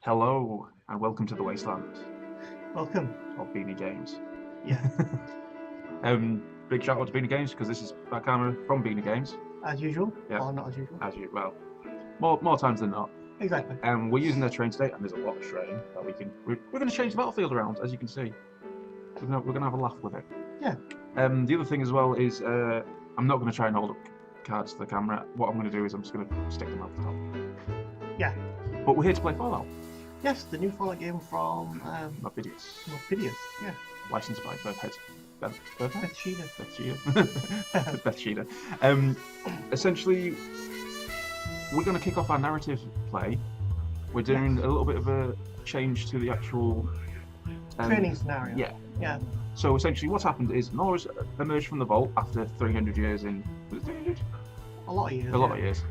Hello and welcome to the Wasteland Welcome. of Beanie Games. Yeah, Big shout out to Beanie Games because this is our camera from Beanie Games. as usual. Yeah. Or not as usual. More times than not. Exactly. We're using their terrain today, and there's a lot of terrain that we can. We're going to change the battlefield around, as you can see. We're going to have a laugh with it. Yeah. The other thing as well is I'm not going to try and hold up cards to the camera. What I'm going to do is I'm just going to stick them over the top. Yeah. But we're here to play Fallout. Yes, the new Fallout game from Mobidius. Mobidius. Yeah. Licensed by Beth Sheeder. Essentially, we're going to kick off our narrative play. We're doing a little bit of a change to the actual Training scenario. Yeah. Yeah. So essentially, what's happened is Nora's emerged from the vault after 300 years in. Was it 300? A lot of years. A lot of years.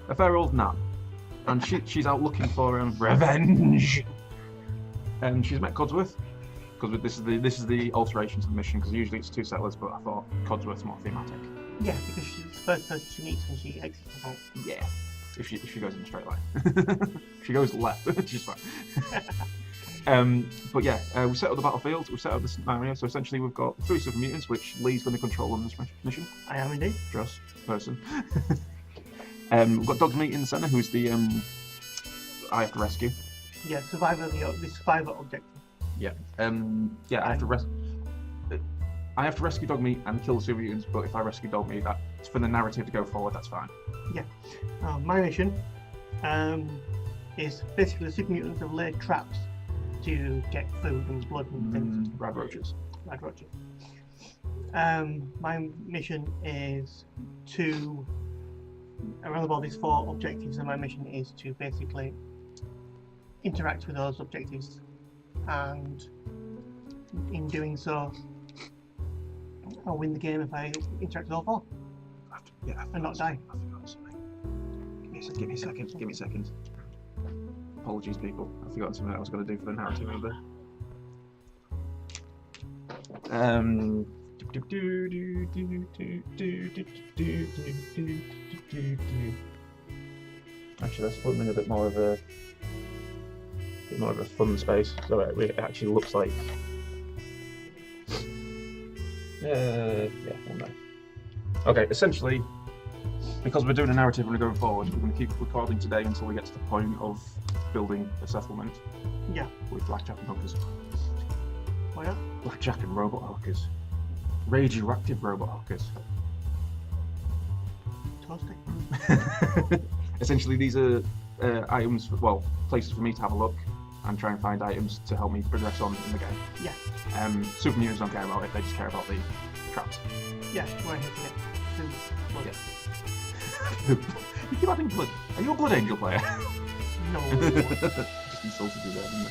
A fair old nan, and she's out looking for revenge. And she's met Codsworth. Because this is the alteration to the mission. Because usually it's two settlers, but I thought Codsworth's more thematic. Yeah, because she's the first person she meets when she exits the vault. Yeah, if she goes in a straight line. If she goes left, she's fine. But yeah, we set up the battlefield. We set up the scenario. So essentially, we've got 3 super mutants, which Lee's going to control on this mission. I am indeed. Druss person. We've got Dog's meat in the centre, who's the I have to rescue. Yeah, the survivor objective. Yeah. I have to rescue Dog Meat and kill the super mutants, but if I rescue Dog Meat, that's for the narrative to go forward, that's fine. Yeah. My mission is basically the super mutants have laid traps to get food and blood and things. Rad roaches. Rad roaches. My mission is to around about these 4 objectives, and my mission is to basically interact with those objectives, and in doing so, I'll win the game if I interact with all 4 and not die. I forgot something. Give me a second. Apologies, people. I've forgotten something I was going to do for the narrative over Actually, let's put them in a bit more of a fun space, so it actually looks like. No. Okay, essentially, because we're doing a narrative and we're going forward, we're going to keep recording today until we get to the point of building a settlement. Yeah. With blackjack and hookers. Why not? Blackjack and robot hookers. Radioactive robot hookers. Toasty. Essentially, these are items, places for me to have a look and try and find items to help me progress on in the game. Yeah. Super mutants don't care about it, they just care about the traps. Yeah, we're here to get food. Yeah. You keep adding blood. Are you a Blood Angel player? No. Just insulted you there, didn't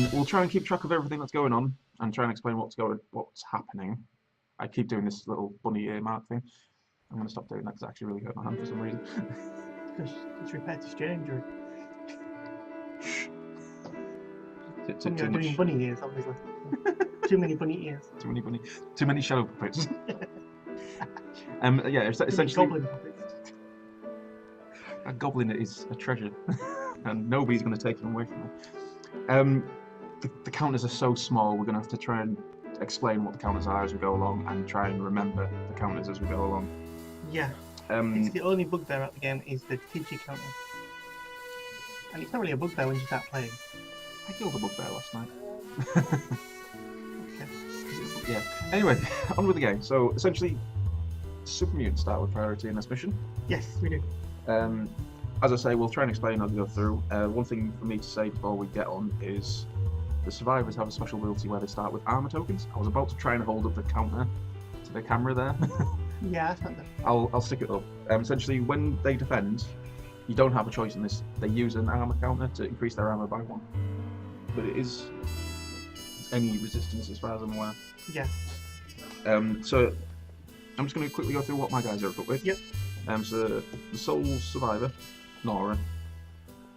it? We'll try and keep track of everything that's going on and try and explain what's happening. I keep doing this little bunny ear mark thing. I'm going to stop doing that because it actually really hurt my hand for some reason. It's repetitive change, or Too doing bunny ears, obviously. Too many bunny ears. Too many shadow puppets. Essentially, goblin puppets. A goblin is a treasure, and nobody's going to take him away from me. The counters are so small, we're going to have to try and explain what the counters are as we go along, and try and remember the counters as we go along. Yeah. It's the only bugbear at the game is the TG counter. And it's not really a bugbear when you start playing. I killed a bugbear last night. Okay. Yeah. Anyway, on with the game. So essentially, super mutants start with priority in this mission. Yes, we do. As I say, we'll try and explain as we go through. One thing for me to say before we get on is the survivors have a special ability where they start with armor tokens. I was about to try and hold up the counter to the camera there. Yeah, that's not good. I'll stick it up. Essentially, when they defend, you don't have a choice in this. They use an armor counter to increase their armor by 1. But it's any resistance as far as I'm aware. Yeah. So I'm just going to quickly go through what my guys are equipped with. Yep. So the sole survivor, Nora.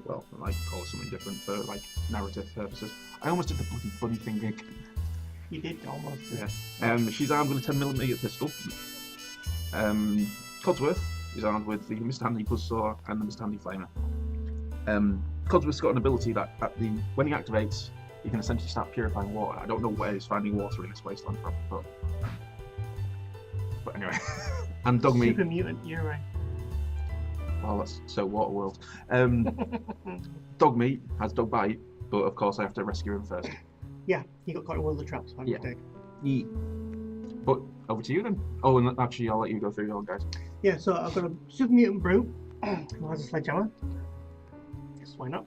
Well, I might call it something different for like narrative purposes. I almost did the bloody funny thing. You did almost. Yeah. She's armed with a 10mm pistol. Codsworth is armed with the Mr. Handy Buzzsaw and the Mr. Handy Flamer. Codsworth's got an ability that when he activates, you can essentially start purifying water. I don't know where he's finding water in this wasteland from, but anyway. And dog meat. Super mutant urine. Well, that's so Waterworld. Dog meat has dog bite, but of course I have to rescue him first. Yeah, he got caught in one of the traps by mistake. Yeah. But over to you then. Oh, and actually I'll let you go through your own, guys. Yeah, so I've got a super mutant brute who has a sledgehammer. Yes, why not?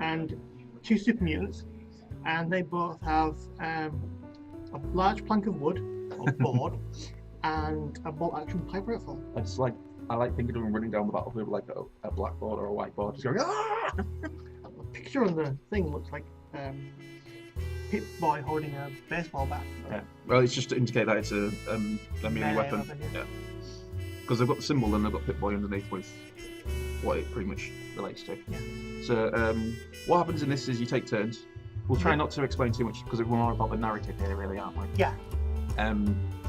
And 2 super mutants, and they both have a large plank of wood or board and a bolt action pipe rifle. I like thinking of him running down the battlefield like a blackboard or a whiteboard, just going ah! The picture on the thing looks like Pip-Boy holding a baseball bat. Yeah. Well, it's just to indicate that it's a melee weapon. Yeah. Because they've got the symbol and they've got Pip-Boy underneath with what it pretty much relates to. Yeah. So what happens in this is you take turns. We'll try not to explain too much because we're more about the narrative here, really, aren't we? Yeah.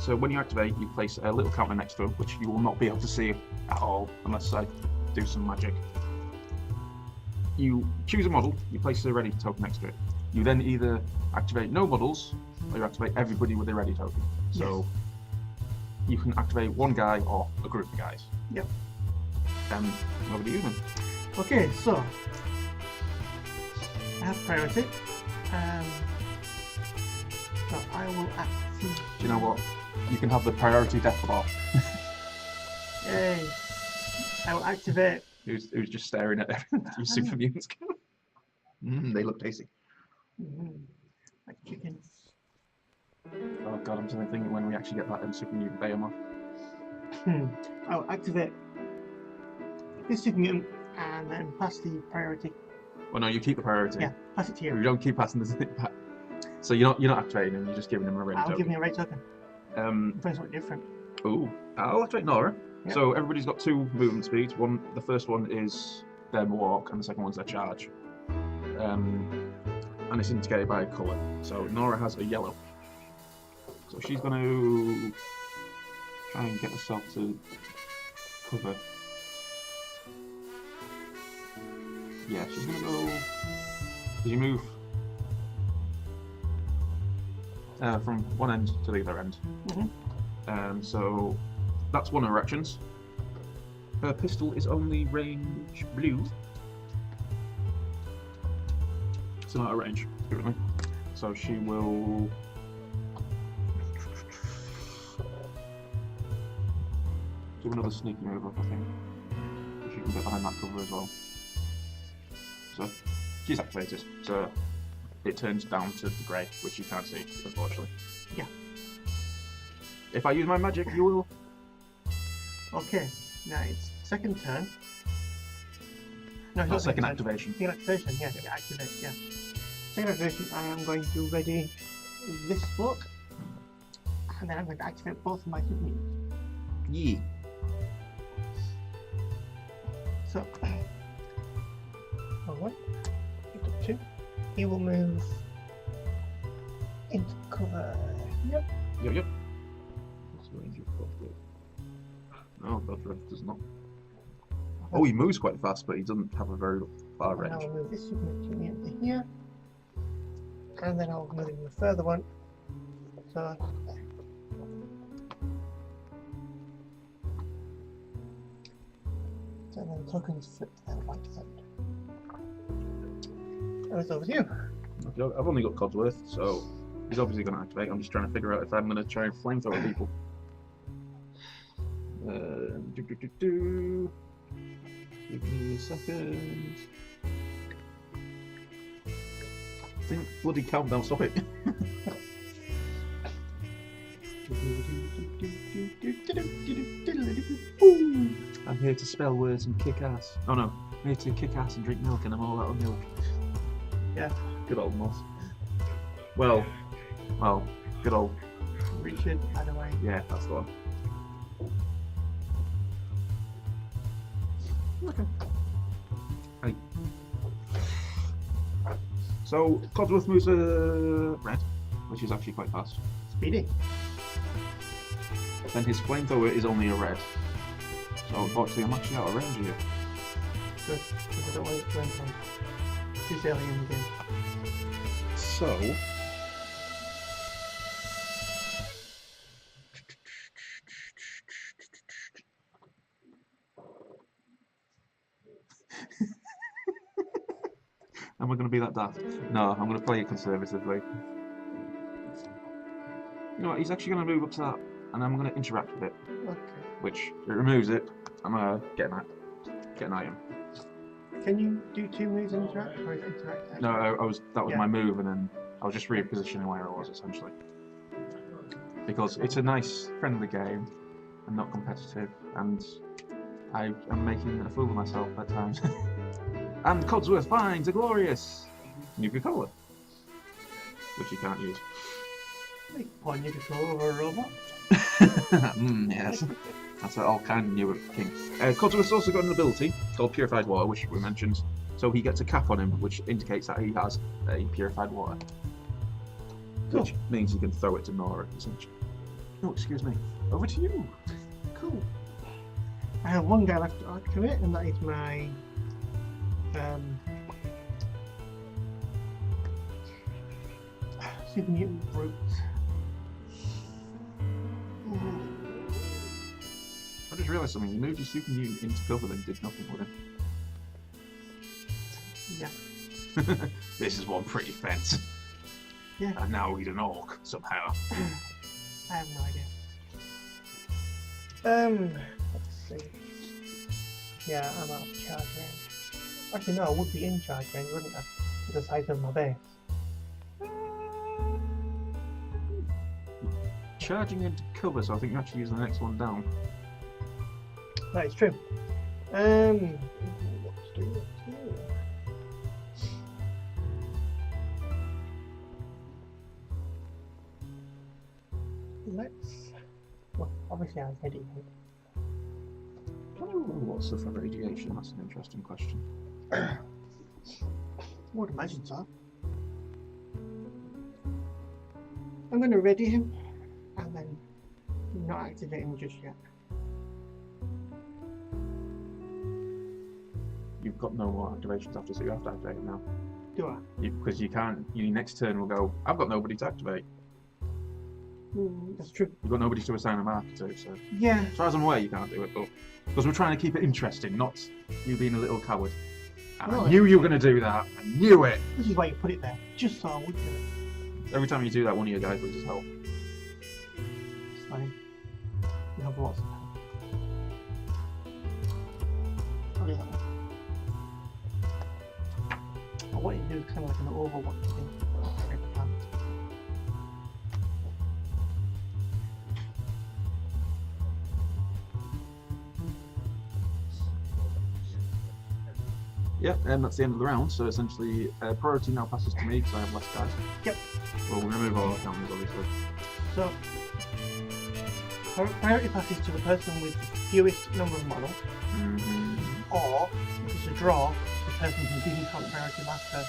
So when you activate, you place a little counter next to him, which you will not be able to see at all unless I do some magic. You choose a model, you place the ready token next to it. You then either activate no models, or you activate everybody with a ready token. So you can activate one guy or a group of guys. Yep. Over to you then. Okay, so I have priority. So I will activate. Do you know what? You can have the priority death claw. Yay! I will activate. Who's just staring at everything you super mutants? They look tasty. Like chicken. Oh god, I'm suddenly thinking when we actually get that super mutant behemoth. I will activate this super mutant and then pass the priority. Well, no, you keep the priority. Yeah, pass it to you. You don't keep passing the back. So you're not activating him. You're just giving him a ready token. I'll give him a ready token. Try something different. Ooh, I'll activate Nora. Yep. So everybody's got 2 movement speeds. The first one is their walk, and the second one's their charge. And it's indicated by a colour. So Nora has a yellow. So she's going to try and get herself to cover. Yeah, she's going to go. Does you move from one end to the other end? So that's one of her actions. Her pistol is only range blue. It's not a range, currently. So she will do another sneaky move up, I think. So she can get behind that cover as well. So she's activated. So it turns down to the grey, which you can't see, unfortunately. Yeah. If I use my magic, you will. Okay, now it's second turn. No, it's Not not second turn. activation. Second activation, yeah, activate, yeah. Second activation, I am going to ready this book, and then I'm going to activate both of my super mutants. Yeah. So, one, pick up 2. He will move into cover. Yep. Yep. What's the range of Godric? No, Godric does not. Oh, he moves quite fast, but he doesn't have a very far And range. I'll move this super mutant to here, and then I'll move the further one. So. So then the tokens flip to their right side. And it's over to you. I've only got Codsworth, so he's obviously going to activate. I'm just trying to figure out if I'm going to try and flamethrower people. Give me a second. I think bloody countdown, stop it. I'm here to spell words and kick ass. Oh no, I'm here to kick ass and drink milk, and I'm all out of milk. Yeah. Good old Moss. Well, good old. Richard, by the way. Yeah, that's the one. Okay. Hey. So Codsworth moves red, which is actually quite fast. Speedy. Then his flamethrower is only a red. So unfortunately I'm actually out of range here. Good, because I don't want it to end on this early in the game. So. Am I going to be that daft? No, I'm going to play it conservatively. You know what, he's actually going to move up to that, and I'm going to interact with it. Okay. Which, it removes it, I'm going to get an item. Can you do 2 moves and interact, or is it interact? No, that was my move, and then I was just repositioning where I was, essentially. Because it's a nice, friendly game, and not competitive, and I am making a fool of myself at times. And Codsworth finds a glorious new Coca-Cola, which you can't use. Point your control over a robot? Yes. That's all kind of new at King. Codsworth's also got an ability called Purified Water, which we mentioned. So he gets a cap on him, which indicates that he has a Purified Water. Cool. Which means he can throw it to Nora, essentially. Oh, excuse me. Over to you. Cool. I have 1 guy left to activate, and that is my Super Mutant Brute. I just realised something. You moved your Super Mutant into cover and did nothing with him. Yeah. This is one pretty fence. Yeah. And now he's an orc, somehow. I have no idea. Let's see. Yeah, I'm out of charge range. Actually, no, I would be in charge range, wouldn't I? With the size of my base. Charging into cover, so I think you actually use the next one down. That is true. Let's do. Well, obviously I ready it. What's the for radiation? That's an interesting question. I would imagine so. I'm going to ready him, and then not activate him just yet. You've got no more activations after, so you have to activate him now. Do I? Because you can't. Your next turn will go, I've got nobody to activate. That's true. You've got nobody to assign a marker to, so. Yeah. As far as I'm aware, you can't do it, but. Because we're trying to keep it interesting, not you being a little coward. And I knew you were going to do that. I knew it! This is why you put it there, just so I would do it. Every time you do that, one of your guys loses help. It's fine. You have lots of help. I'll do that one. What you do is kind of like an Overwatch thing. Yeah, and that's the end of the round, so essentially priority now passes to me because I have less guys. Yep. Well, we'll remove all our counters, obviously. So, priority passes to the person with the fewest number of models, or, if it's a draw, the person who didn't count priority last turn.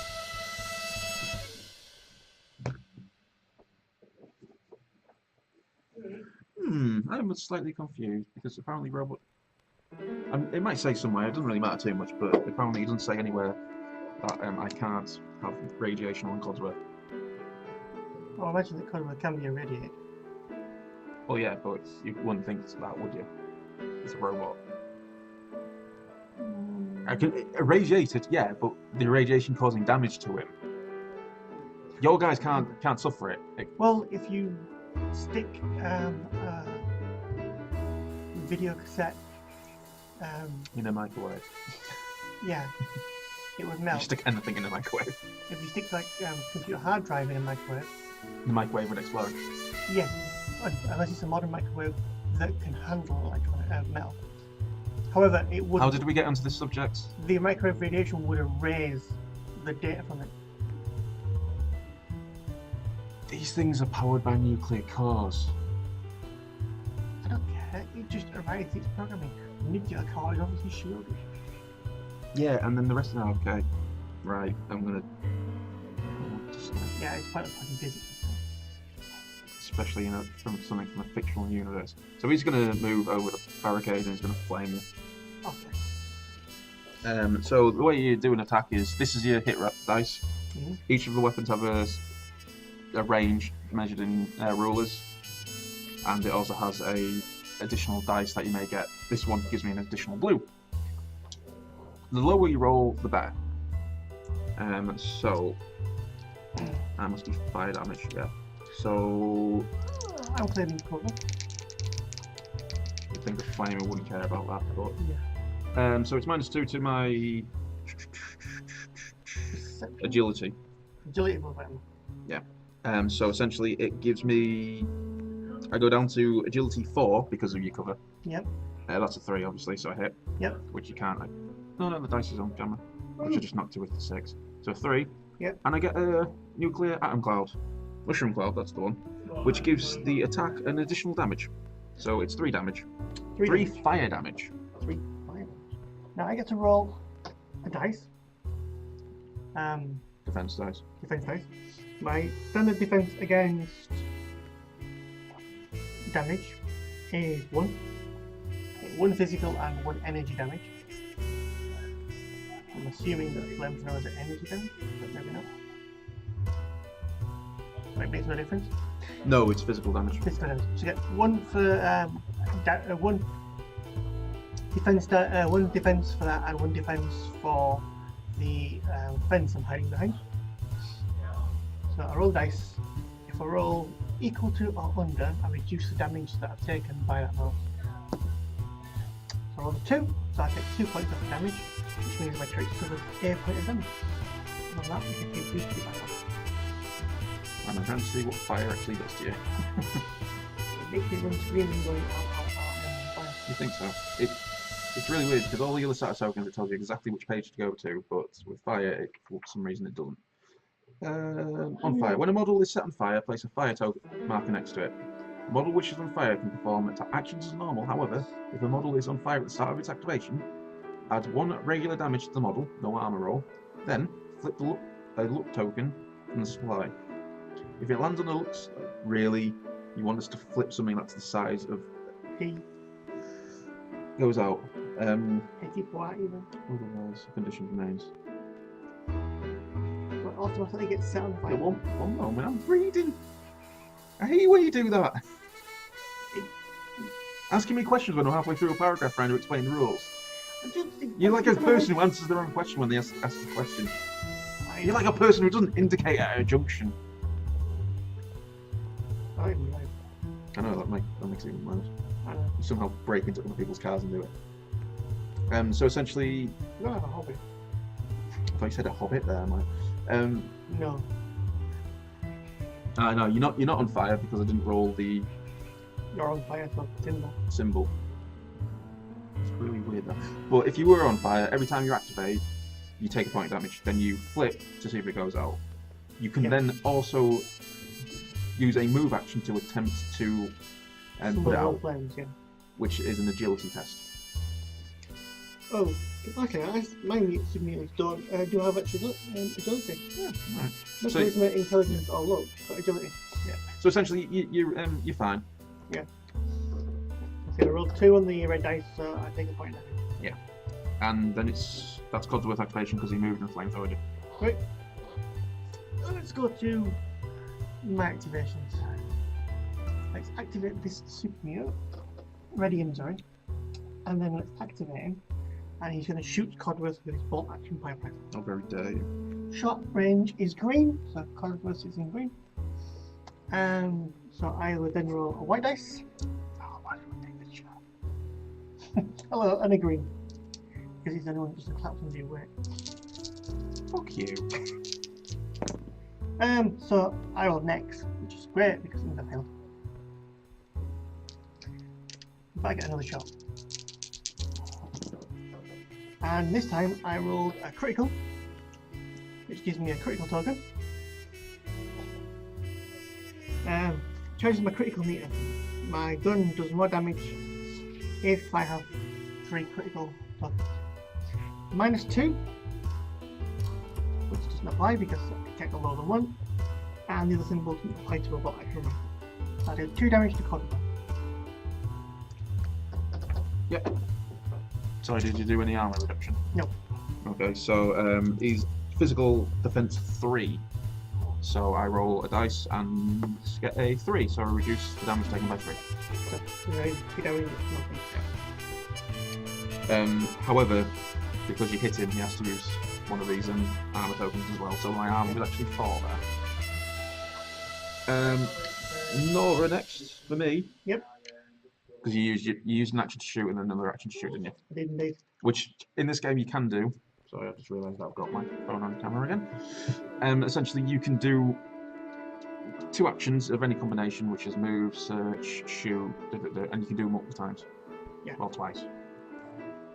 I'm slightly confused because apparently robot. It might say somewhere, it doesn't really matter too much, but apparently it doesn't say anywhere that I can't have radiation on Codsworth. Well, I imagine that Codsworth can be irradiated. Well, yeah, but you wouldn't think it's that, would you? It's a robot. I can irradiate it, yeah, but the irradiation causing damage to him. Your guys can't suffer it. Well, if you stick a video cassette in a microwave. Yeah, it would melt. You stick anything in a microwave. If you stick like computer hard drive in a microwave, the microwave would explode. Yes, unless it's a modern microwave that can handle electronic metal. However, it would. How did we get onto this subject? The microwave radiation would erase the data from it. These things are powered by nuclear cores. I don't care. It just erases its programming. Nuclear core is obviously shielded. Yeah, and then the rest of them. Okay, right. I'm gonna. Yeah, it's quite a fucking physics. Especially from something from a fictional universe. So he's gonna move over the barricade and he's gonna flame you. Okay. So the way you do an attack is this is your hit dice. Mm-hmm. Each of the weapons have a range measured in rulers, and it also has a additional dice that you may get. This one gives me an additional blue. The lower you roll, the better. So I must do fire damage. Yeah. So I'm claiming cover. I think the flamer wouldn't care about that, but Yeah. so it's -2 to my agility. Agility for them. So essentially, it gives me. I go down to agility 4 because of your cover. Yep. That's a 3, obviously, so I hit. Yep. Which you can't. No, the dice is on camera. Which I just knocked it with the 6. So 3. Yep. And I get a nuclear atom cloud, mushroom cloud. That's the one, which gives the attack an additional damage. So it's 3 damage. 3 damage. fire damage. 3 fire damage. Now I get to roll a dice. Defense dice. Defense dice. My standard defense against damage is 1. 1 physical and 1 energy damage. I'm assuming that flamethrower is an energy damage, but maybe not. Might make no difference. No, it's physical damage. Physical damage. So you get 1 for 1 defense, 1 defense for that, and 1 defense for the fence I'm hiding behind. So I roll dice. If I roll equal to or under, I reduce the damage that I've taken by that roll. So I roll a 2, so I take 2 points of damage, which means my trait covers a point of damage. And on that, we can keep boosted by 1. And I'm trying to see what fire actually does to you. It makes me run screaming, going out, fire. You think so? It's really weird because all the other status tokens it tells you exactly which page to go to, but with fire, for some reason, it doesn't. On fire. When a model is set on fire, place a fire token marker next to it. A model which is on fire can perform actions as normal. However, if a model is on fire at the start of its activation, add 1 regular damage to the model, no armor roll. Then flip a look token from the supply. If it lands on a looks, really, you want us to flip something that's the size of P. Goes out. Petit pois even. Otherwise, condition remains. But automatically gets set on fire. One moment, I'm reading. I hate when you do that. Asking me questions when I'm halfway through a paragraph trying to explain the rules. You're like a person who answers their own question when they ask the question. You're like a person who doesn't indicate at a junction. I know, that makes it even worse. You somehow break into other people's cars and do it. So essentially... You don't have a hobby. I thought you said a hobbit there, Mike. No. No, you're not on fire because I didn't roll the... You're on fire for timber. Symbol. It's really weird though. But if you were on fire, every time you activate, you take a point of damage. Then you flip to see if it goes out. You can then also use a move action to attempt to put it out, flames, which is an agility test. Oh, okay. Mine immediately don't do have actual agility. Yeah, right. Not So intelligence or luck, but agility. Yeah. So essentially, you're fine. Yeah. So I rolled 2 on the red dice, so I take a point. Yeah. And then that's Codsworth activation because he moved and flamethrowered it. Right. Let's go to my activations. Let's activate this super mute. Ready him, sorry. And then let's activate him. And he's going to shoot Codsworth with his bolt action pipeline. Oh, very dirty. Short range is green, so Codsworth is in green. So I will then roll a white dice. Oh, why did I take this shot? Hello, and a green. Because he's the only one who just claps and do work. Fuck you. So I rolled next, which is great because it means I failed. But I get another shot. And this time I rolled a critical, which gives me a critical token. Changes my critical meter. My gun does more damage if I have 3 critical tokens. -2, which doesn't apply because I take a lower than 1, and the other symbol doesn't apply to a bot action. So I did 2 damage to Codsworth. Yep. Sorry, did you do any armor reduction? No. Okay, so he's physical defense 3. So I roll a dice and get a 3, so I reduce the damage taken by 3. So, right, you don't However, because you hit him, he has to use one of these armor tokens as well, so my armor will actually 4 there. Nora next for me. Yep. Because you used an action to shoot and then another action to shoot, didn't you? I did indeed. Which in this game you can do. Sorry, I just realised I've got my phone on camera again. Essentially, you can do 2 actions of any combination, which is move, search, shoot, and you can do them multiple times. Yeah. Well, twice.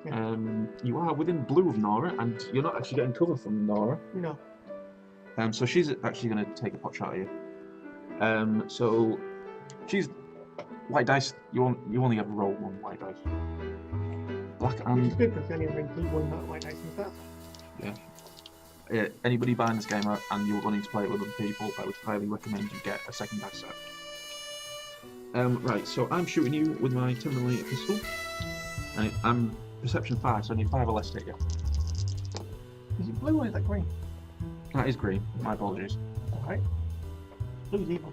Yeah. You are within blue of Nora, and you're not actually getting cover from Nora. No. So she's actually going to take a pot shot at you. So she's white dice. You only ever roll 1 white dice. Black Which and is good because you only ever include 1 white dice in that. yeah. Anybody buying this game and you're wanting to play it with other people, I would highly recommend you get a second dice set. Right, so I'm shooting you with my 10mm pistol, and I'm perception 5, so I need 5 or less to hit you. Is it blue or is that green? That is green. My apologies. Alright. Blue's evil.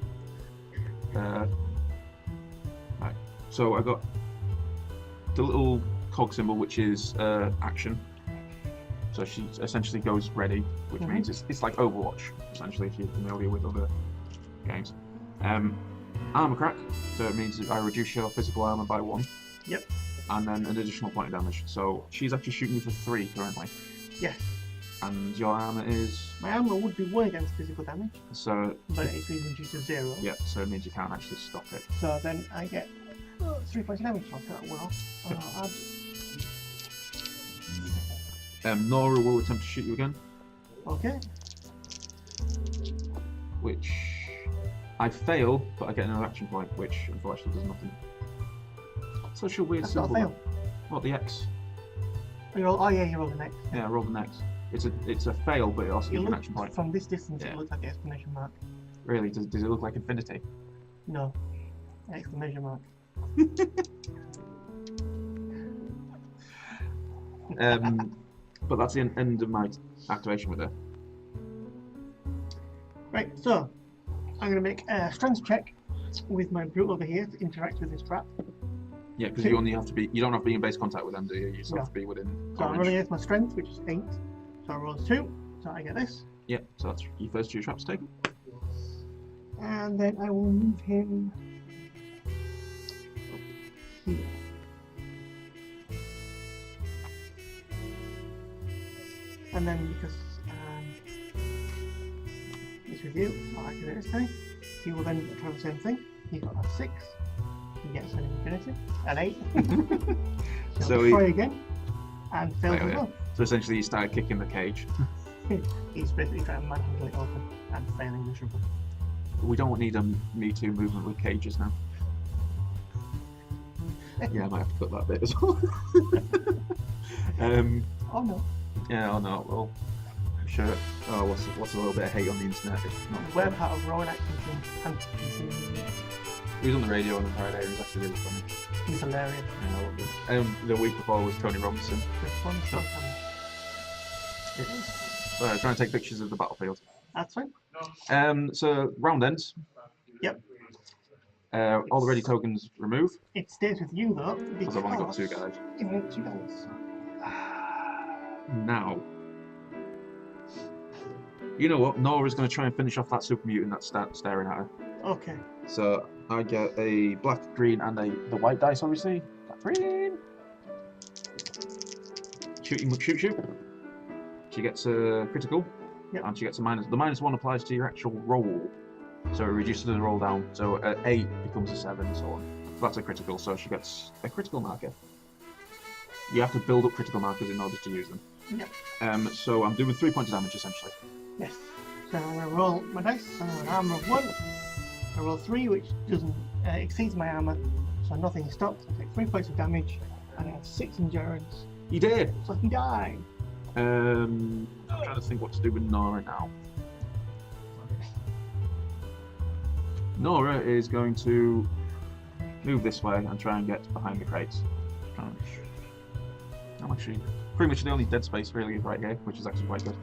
Right. So I got the little cog symbol, which is action. So she essentially goes ready, which means it's like Overwatch, essentially, if you're familiar with other games. Armor crack, so it means that I reduce your physical armor by 1. Yep. And then an additional point of damage. So she's actually shooting you for 3 currently. Yes. And your armor is... My armor would be 1 against physical damage, So... but it's been reduced to 0. Yeah, so it means you can't actually stop it. So then I get 3 points of damage off that well. Nora will attempt to shoot you again, Okay. which I fail, but I get another action point, which unfortunately does nothing. Such a weird That's not a symbol. fail. What, the X? You roll, oh yeah, you roll the next. Yeah, roll the next. It's a fail, but it also gives you an action point. From this distance, Yeah. it looks like an exclamation mark. Really? Does it look like infinity? No, exclamation mark. But that's the end of my activation with her. Right, so I'm going to make a strength check with my brute over here to interact with this trap. Yeah, because you only have to be. You don't have to be in base contact with them, do you? You just have to be within. So I'm rolling against my strength, which is 8. So I roll 2, so I get this. Yeah, so that's your first 2 traps taken. And then I will move him here. And then because it's with you, I'll activate this guy. He will then try the same thing. He got a 6. He gets an infinity, an 8. So he'll try again and fails as well. So essentially, you start kicking the cage. He's basically trying to manhandle it open and failing miserably. We don't need a Me Too movement with cages now. Yeah, I might have to cut that bit as well. Oh no. Yeah, oh no, well, I'm sure. Oh, what's a little bit of hate on the internet? If not We're part of Rowan Atkinson and he was on the radio on Friday. He was actually really funny. he's hilarious. Yeah, I loved it. The week before was Tony Robinson. The fun stuff. Trying to take pictures of the battlefield. That's fine. So round ends. Yep. All the ready tokens remove. It stays with you though, Because I've only got 2 guys. You've only got 2 guys. Now, you know what? Nora's going to try and finish off that super mutant that's staring at her. Okay. So I get a black, green, and the white dice, obviously. Black, green. Shoot. She gets a critical, and she gets a minus. The -1 applies to your actual roll, so it reduces the roll down. So an 8 becomes a 7, and so on. That's a critical, so she gets a critical marker. You have to build up critical markers in order to use them. Yep. So I'm doing 3 points of damage essentially. Yes. So I'm going to roll my dice. I have an armor of 1. I roll 3, which doesn't exceeds my armor, so nothing is stopped. I take 3 points of damage, and I have 6 endurance. You did. So he died. I'm trying to think what to do with Nora now. Nora is going to move this way and try and get behind the crates. I'm actually pretty much the only dead space really right here, which is actually quite good.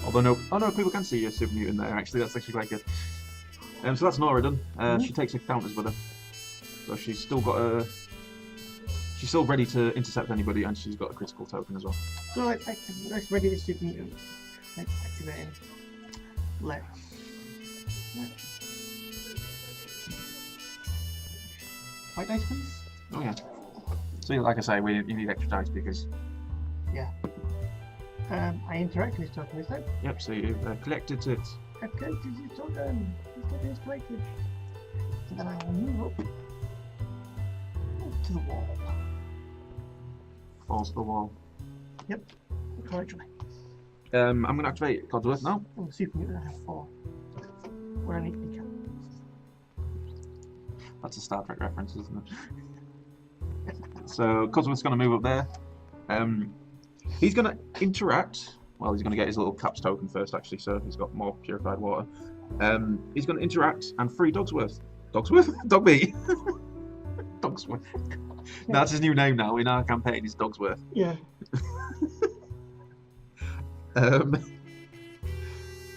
Although no, oh no, people can see your super mutant there. Actually, that's actually quite good. So that's Nora done. She takes her counters with her, so she's still got a. She's still ready to intercept anybody, and she's got a critical token as well. So let's ready the super mutant. Let's activate him. Let's. White dice, please. Oh yeah. So like I say, you need extra dice because. Yeah. I interact with this token, is that? Yep. So you collected it. I've collected his token. His token is collected. So then I will move up to the wall. Falls to the wall. Yep. Correctly. I'm going to activate Codsworth now. Oh, super mutant, I have 4. Where I need to be kept. That's a Star Trek reference, isn't it? So Codsworth's going to move up there. He's going to interact. Well, he's going to get his little caps token first, actually, so he's got more purified water. He's going to interact and free Dogsworth. Dogsworth? Dogmeat. Dogsworth. No, that's his new name now in our campaign. Is Dogsworth. Yeah.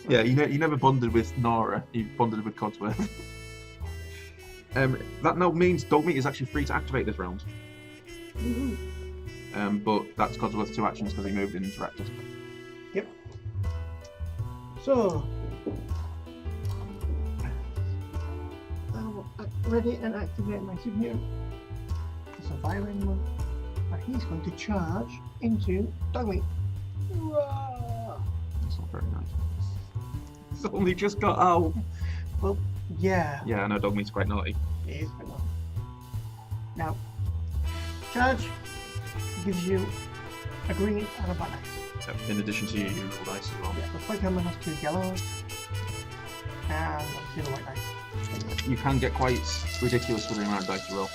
Yeah, he never bonded with Nora. He bonded with Codsworth. That now means Dogmeat is actually free to activate this round. But that's Codsworth's 2 actions because he moved and interacted. Yep. So, I'm ready and activate my super mutant. It's a violent one. And he's going to charge into Dogmeat. That's not very nice. It's only just got out. Well, yeah. Yeah, I know Dogmeat's quite naughty. It is quite naughty. Now, charge gives you a green and a black dice. Yep, in addition to your usual dice as well. Yeah, the white hammer has 2 yellows and obviously the white dice. You can get quite ridiculous with the amount of dice you roll.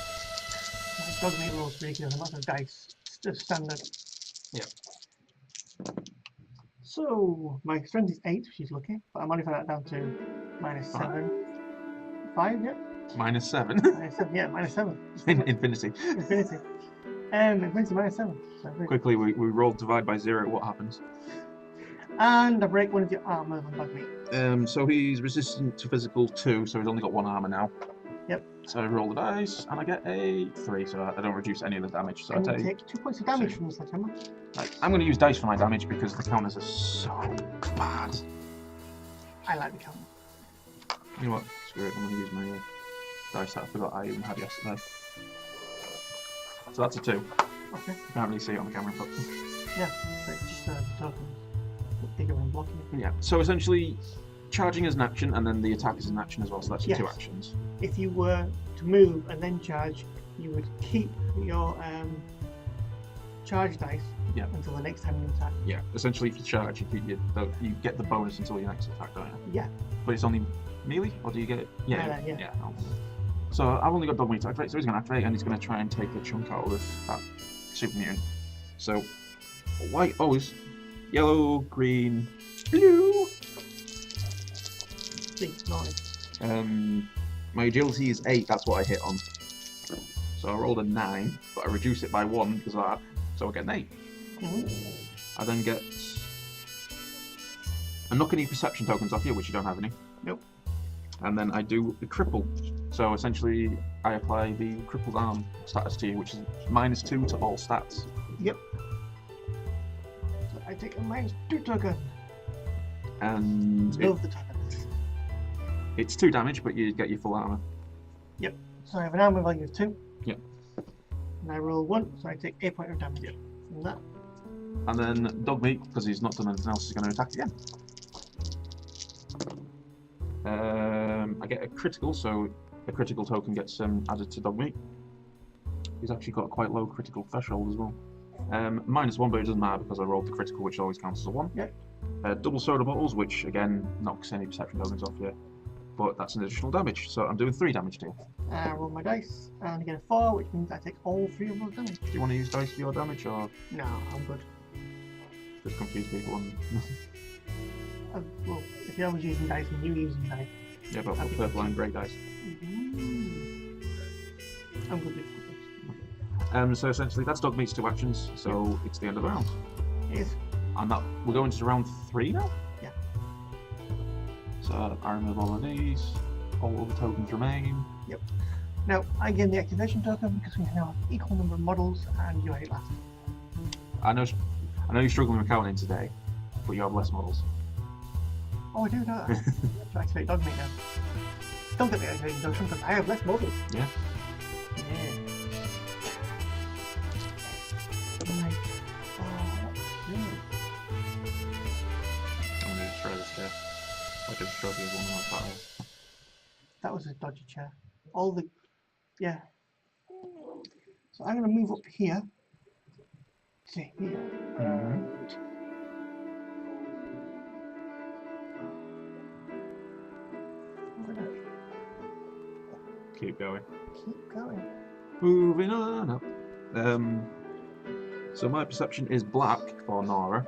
Dogmeat rolls ridiculous amount of dice. It's just standard. Yeah. So my strength is 8, which is lucky, but I modify that down to -7. 5, yeah. -7. -7, yeah, -7. Infinity. Infinity. Infinity -7. So Quickly, we roll divide by 0. What happens? and I break one of your armor on Dogmeat. So he's resistant to physical 2, so he's only got 1 armor now. Yep. So I roll the dice, and I get a 3, so I don't reduce any of the damage. So And I you take. take 2 points of damage from the sledgehammer. I'm going to use dice for my damage because the counters are so bad. I like the counter. You know what? Screw it. I'm going to use my dice that I forgot I even had yesterday. So that's a 2. Okay. You can't really see it on the camera, but. Yeah, so it's just the token bigger and blocking it. Yeah. So essentially, charging is an action, and then the attack is an action as well. So that's your 2 Yes. actions. If you were to move and then charge, you would keep your charge dice until the next time you attack. Yeah. Essentially, if you charge, you get the bonus until your next attack, don't you? Yeah. But it's only melee, or do you get it? Yeah. No. So I've only got Dogmeat to activate, so he's going to activate, and he's going to try and take a chunk out of that super mutant. So white always, yellow, green, blue. Big noise. My agility is 8. That's what I hit on. So I rolled a 9, but I reduce it by 1 because of that. So I get an 8. I then get. I knock any perception tokens off you, which you don't have any. Nope. And then I do the cripple. So essentially, I apply the crippled arm status to you, which is -2 to all stats. Yep. So I take a -2 token. And Love the tokens. it's 2 damage, but you get your full armor. Yep. So I have an armor value of 2. Yep. And I roll 1, so I take 8 points of damage. Yep. From that. And then Dogmeat, because he's not done anything else, is going to attack again. I get a critical, so a critical token gets added to Dogmeat. He's actually got a quite low critical threshold as well. -1, but it doesn't matter because I rolled the critical, which always counts as a 1. Yep. Double soda bottles, which again knocks any perception tokens off you, but that's an additional damage, so I'm doing 3 damage to you. I roll my dice and I get a 4, which means I take all 3 of those damage. Do you want to use dice for your damage, or No, I'm good. just confuse people? And Well, if I was using dice and you using dice, yeah, but purple and grey dice. I'm good with this. So essentially, that's dog meat's 2 actions. So it's the end of the round. It is. And that we're going to round 3 now. Yeah. So I remove all of these. All other tokens remain. Yep. Now I gain the activation token because we now have equal number of models, and you are last. I know you're struggling with counting today, but you have less models. Oh, I do, don't I? I have to activate dog meat now. Don't get me activating dog meat because I have less models. Yeah. Yeah. I'm going to destroy this chair. I could destroy the other one of my files. That was a dodgy chair. All the... Yeah. So I'm going to move up here. To here. Keep going. Keep going. Moving on up. So my perception is black for Nora.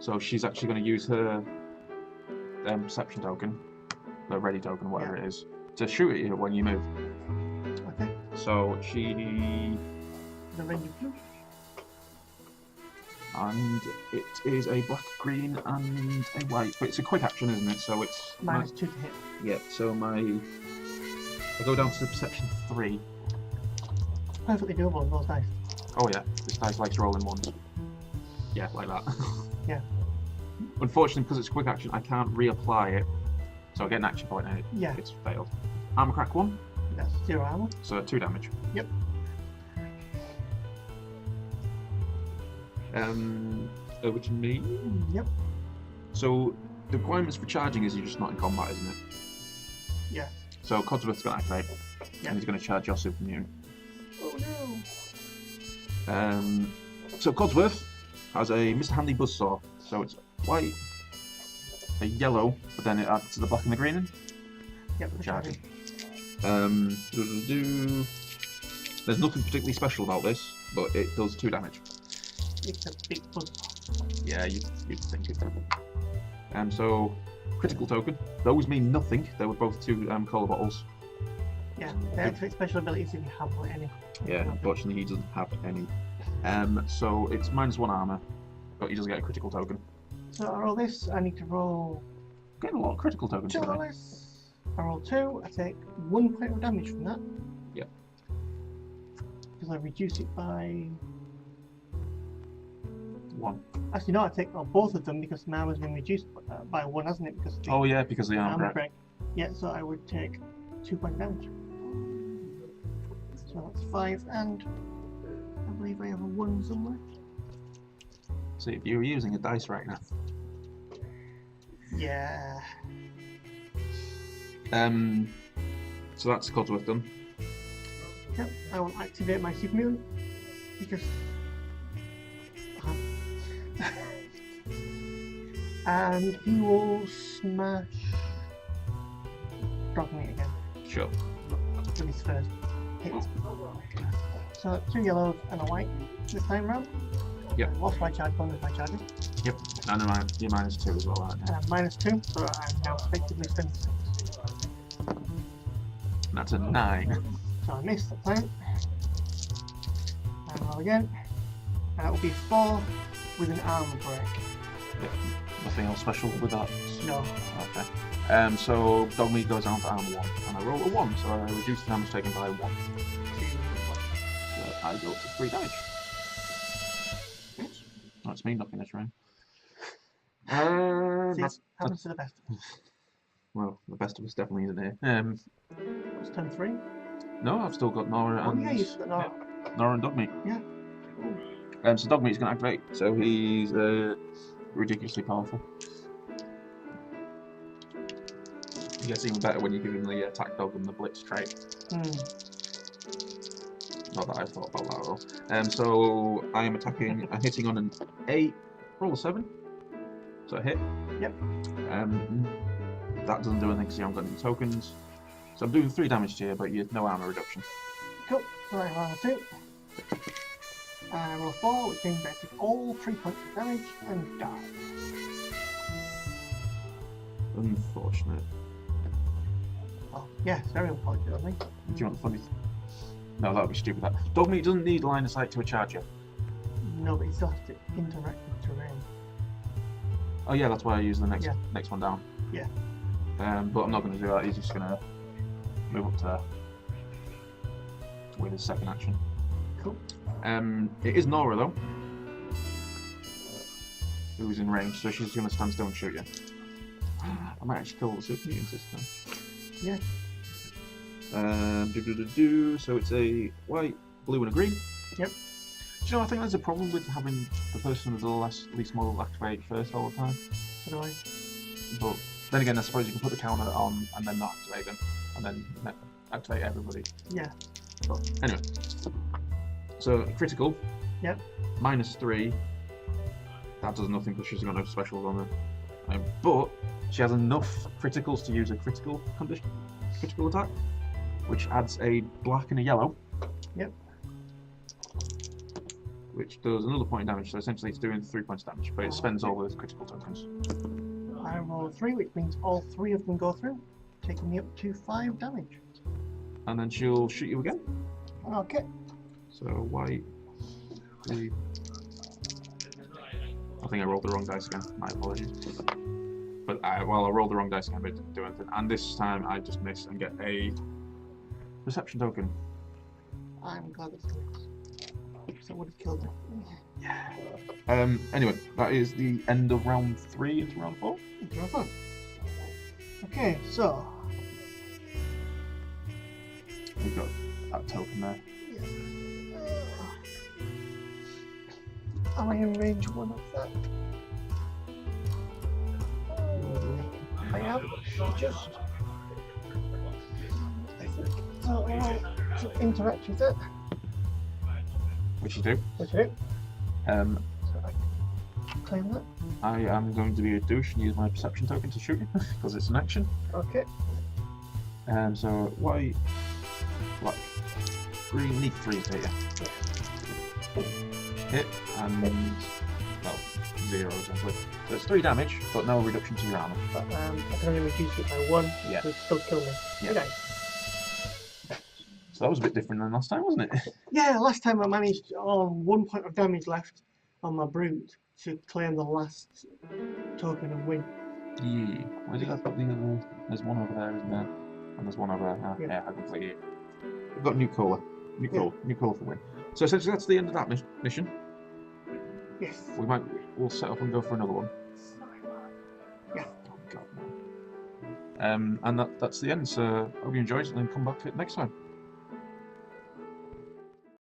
So she's actually going to use her perception token, the ready token, whatever it is, to shoot at you when you move. Okay. So she... The range of blue. And it is a black, green, and a white. But it's a quick action, isn't it? So it's... -2 to hit. Yeah, so I go down to the perception 3. Perfectly doable on those dice. Oh yeah, this dice likes rolling ones. Yeah, like that. Yeah. Unfortunately, because it's quick action, I can't reapply it. So I get an action point and it's failed. Armor crack 1. That's 0 armor. So 2 damage. Yep. Over to me. Yep. So the requirements for charging is you're just not in combat, isn't it? Yeah. So Codsworth's going to activate, and he's going to charge your super immune. Oh no! So Codsworth has a Mr. Handy Buzzsaw. So it's white, a yellow, but then it adds to the black and the green in. Yep, charging. There's nothing particularly special about this, but it does 2 damage. It's a big buzzsaw. Yeah, you'd think it. So critical token. Those mean nothing. They were both 2 cola bottles. Yeah, they activate special abilities if you have any. Yeah, unfortunately he doesn't have any. So it's -1 armor, but he does get a critical token. So I roll this, I need to roll... Getting a lot of critical tokens today. I roll 2, I take 1 point of damage from that. Yep. Because I reduce it by... 1. Actually, no, I take both of them because my armor's been reduced by 1, hasn't it? Because oh yeah, because of the armor break. Yeah, so I would take 2 points of damage. So that's 5, and I believe I have a 1 somewhere. See, if you were using a dice right now. Yeah. So that's Codsworth done. Yep, I will activate my super mutant because. And he will smash dog meat again. Sure. With his first hit. So 2 yellows and a white this time round. Yep. I lost my charge bonus by charging. Yep. And you're -2 as well, aren't you? And I'm -2, so I'm now effectively spent 6. And that's a 9. So I missed that time. And roll again. And that will be 4 with an armor break. Yep. Nothing else special with that? No. Okay. So dog meat goes down to armor 1, and I roll a 1, so I reduce the damage taken by 1. So I go to 3 damage. Oops. That's me knocking this round. Happens to the best of us. Well, the best of us definitely isn't here. It's turn 3. No, I've still got Nora and... Oh yeah, you've got Nora. Yeah, Nora and dog meat. Yeah. So dog meat's going to activate, so he's ridiculously powerful. He gets even better when you give him the attack dog and the blitz trait. Not that I've thought about that at all. So I am attacking, I'm hitting on an 8, roll a 7. So I hit. Yep. That doesn't do anything because you haven't got any tokens. So I'm doing 3 damage to you, but you have no armor reduction. Cool. So I roll a 2. I roll a 4, which means I take all 3 points of damage and die. Unfortunate. Oh, yes, very unfortunate, I think. Do you want the funny No, that would be stupid. That dog meat doesn't need line of sight to a charger. No, but you still have to interact with terrain. Oh yeah, that's why I use the next Yeah. next one down. Yeah. But I'm not going to do that. He's just going to move up to there with his second action. Cool. It is Nora though, who's in range, so she's going to stand still and shoot you. I might actually kill the super mutants this time. Yeah. So it's a white, blue, and a green. Yep. Do you know, I think there's a problem with having the person with the least model activate first all the time. So do I. But then again, I suppose you can put the counter on and then not activate them, and then activate everybody. Yeah. But anyway, so critical. Yep. -3. That does nothing because she's got no specials on her. But she has enough criticals to use a critical attack, which adds a black and a yellow. Yep. Which does another point of damage, so essentially it's doing 3 points damage, but it spends all those critical tokens. I roll a 3, which means all 3 of them go through, taking me up to 5 damage. And then she'll shoot you again. Okay. So white, 3. I think I rolled the wrong dice again. My apologies. But I rolled the wrong dice again, but it didn't do anything. And this time I just miss and get a perception token. I'm glad that's works. That would have killed me. Yeah. Anyway, that is the end of round 3 into round 4. Okay, so We've got that token there. am I in range 1 of that? I am just. I think so. I want to interact with it. Which you do. Okay. Um, So I claim that. I am going to be a douche and use my perception token to shoot you because it's an action. Okay. So white, black, green, need 3 to hit you. Hit and well, 0 essentially. So it's 3 damage, but no reduction to your armor. But I can only reduce it by 1. Yeah. So it still kill me. Yeah. Okay. So that was a bit different than last time, wasn't it? Yeah, last time I managed on 1 point of damage left on my brute to claim the last token and win. Yeah. Where did I put the other? There's one over there, isn't there? And there's one over there. Yeah. Yeah, I completely. We've got new colour. New Yeah. colour. New colour for win. So essentially, that's the end of that mission. Yes. We'll set up and go for another one. Yeah. Oh God, no. And that's the end. So hope you enjoyed, and then come back to it next time.